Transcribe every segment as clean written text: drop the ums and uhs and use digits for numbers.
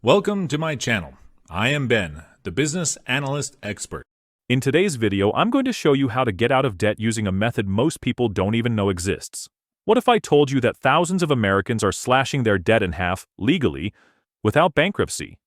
Welcome to my channel. I am Ben, the business analyst expert. In today's video, I'm going to show you how to get out of debt using a method most people don't even know exists. What if I told you that thousands of Americans are slashing their debt in half, legally, without bankruptcy?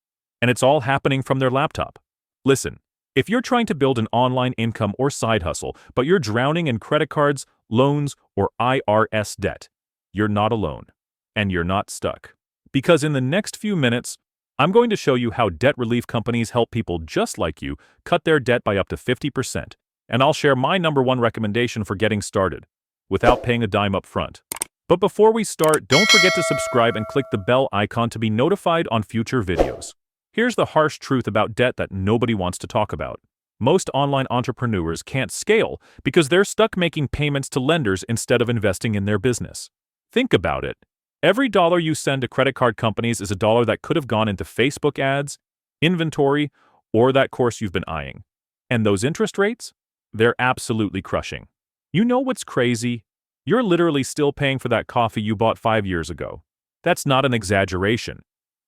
And it's all happening from their laptop. Listen, if you're trying to build an online income or side hustle, but you're drowning in credit cards, loans, or IRS debt, you're not alone. And you're not stuck. Because in the next few minutes, I'm going to show you how debt relief companies help people just like you cut their debt by up to 50%, and I'll share my #1 recommendation for getting started, without paying a dime up front. But before we start, don't forget to subscribe and click the bell icon to be notified on future videos. Here's the harsh truth about debt that nobody wants to talk about. Most online entrepreneurs can't scale because they're stuck making payments to lenders instead of investing in their business. Think about it. Every dollar you send to credit card companies is a dollar that could have gone into Facebook ads, inventory, or that course you've been eyeing. And those interest rates? They're absolutely crushing. You know what's crazy? You're literally still paying for that coffee you bought 5 years ago. That's not an exaggeration.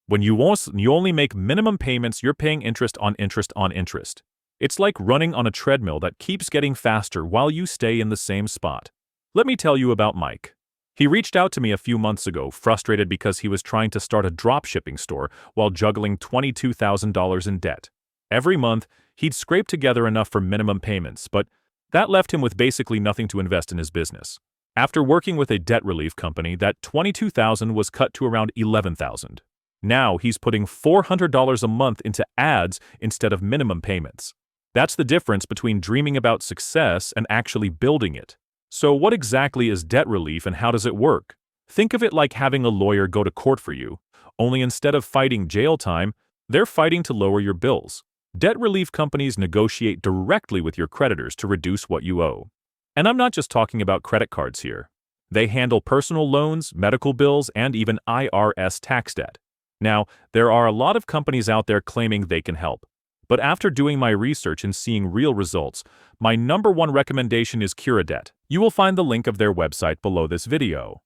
When you only make minimum payments, you're paying interest on interest on interest. It's like running on a treadmill that keeps getting faster while you stay in the same spot. Let me tell you about Mike. He reached out to me a few months ago, frustrated because he was trying to start a dropshipping store while juggling $22,000 in debt. Every month, he'd scrape together enough for minimum payments, but that left him with basically nothing to invest in his business. After working with a debt relief company, that $22,000 was cut to around $11,000. Now he's putting $400 a month into ads instead of minimum payments. That's the difference between dreaming about success and actually building it. So what exactly is debt relief and how does it work? Think of it like having a lawyer go to court for you, only instead of fighting jail time, they're fighting to lower your bills. Debt relief companies negotiate directly with your creditors to reduce what you owe. And I'm not just talking about credit cards here. They handle personal loans, medical bills, and even IRS tax debt. Now, there are a lot of companies out there claiming they can help. But after doing my research and seeing real results, my #1 recommendation is CuraDebt. You will find the link of their website below this video.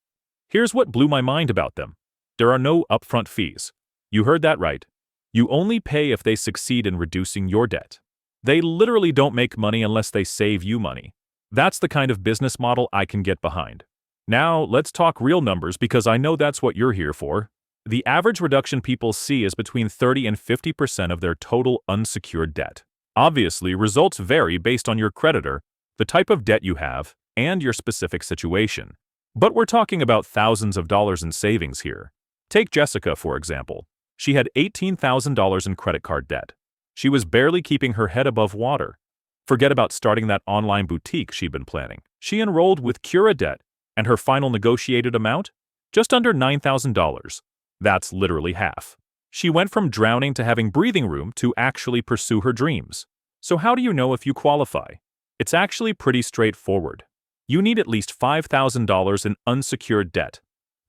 Here's what blew my mind about them. There are no upfront fees. You heard that right. You only pay if they succeed in reducing your debt. They literally don't make money unless they save you money. That's the kind of business model I can get behind. Now, let's talk real numbers because I know that's what you're here for. The average reduction people see is between 30 and 50% of their total unsecured debt. Obviously, results vary based on your creditor, the type of debt you have, and your specific situation. But we're talking about thousands of dollars in savings here. Take Jessica, for example. She had $18,000 in credit card debt. She was barely keeping her head above water. Forget about starting that online boutique she'd been planning. She enrolled with CuraDebt, and her final negotiated amount? Just under $9,000. That's literally half. She went from drowning to having breathing room to actually pursue her dreams. So how do you know if you qualify? It's actually pretty straightforward. You need at least $5,000 in unsecured debt.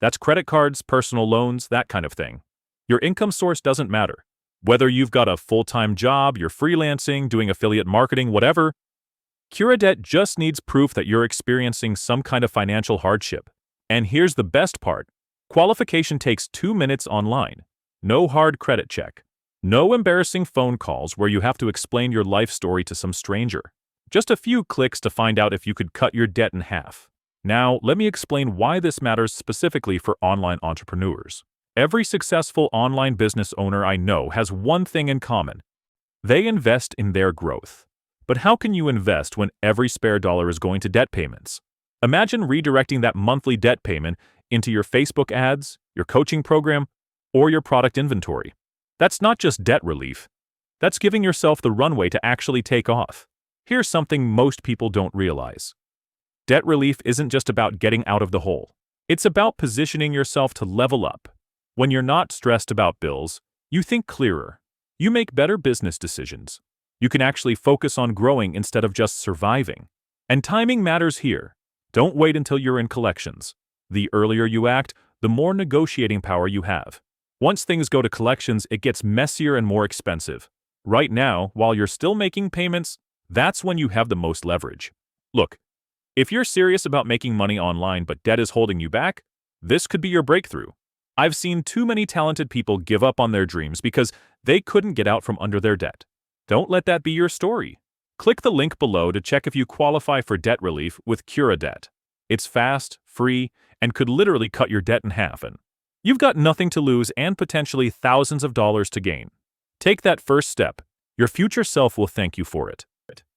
That's credit cards, personal loans, that kind of thing. Your income source doesn't matter. Whether you've got a full-time job, you're freelancing, doing affiliate marketing, whatever, CuraDebt just needs proof that you're experiencing some kind of financial hardship. And here's the best part. Qualification takes 2 minutes online. No hard credit check. No embarrassing phone calls where you have to explain your life story to some stranger. Just a few clicks to find out if you could cut your debt in half. Now, let me explain why this matters specifically for online entrepreneurs. Every successful online business owner I know has one thing in common. They invest in their growth. But how can you invest when every spare dollar is going to debt payments? Imagine redirecting that monthly debt payment into your Facebook ads, your coaching program, or your product inventory. That's not just debt relief. That's giving yourself the runway to actually take off. Here's something most people don't realize. Debt relief isn't just about getting out of the hole. It's about positioning yourself to level up. When you're not stressed about bills, you think clearer. You make better business decisions. You can actually focus on growing instead of just surviving. And timing matters here. Don't wait until you're in collections. The earlier you act, the more negotiating power you have. Once things go to collections, it gets messier and more expensive. Right now, while you're still making payments, that's when you have the most leverage. Look, if you're serious about making money online but debt is holding you back, this could be your breakthrough. I've seen too many talented people give up on their dreams because they couldn't get out from under their debt. Don't let that be your story. Click the link below to check if you qualify for debt relief with Cura Debt. It's fast, free, and could literally cut your debt in half. And you've got nothing to lose and potentially thousands of dollars to gain. Take that first step. Your future self will thank you for it.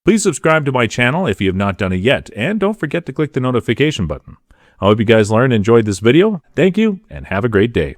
Please subscribe to my channel if you have not done it yet, and don't forget to click the notification button. I hope you guys learned and enjoyed this video. Thank you, and have a great day.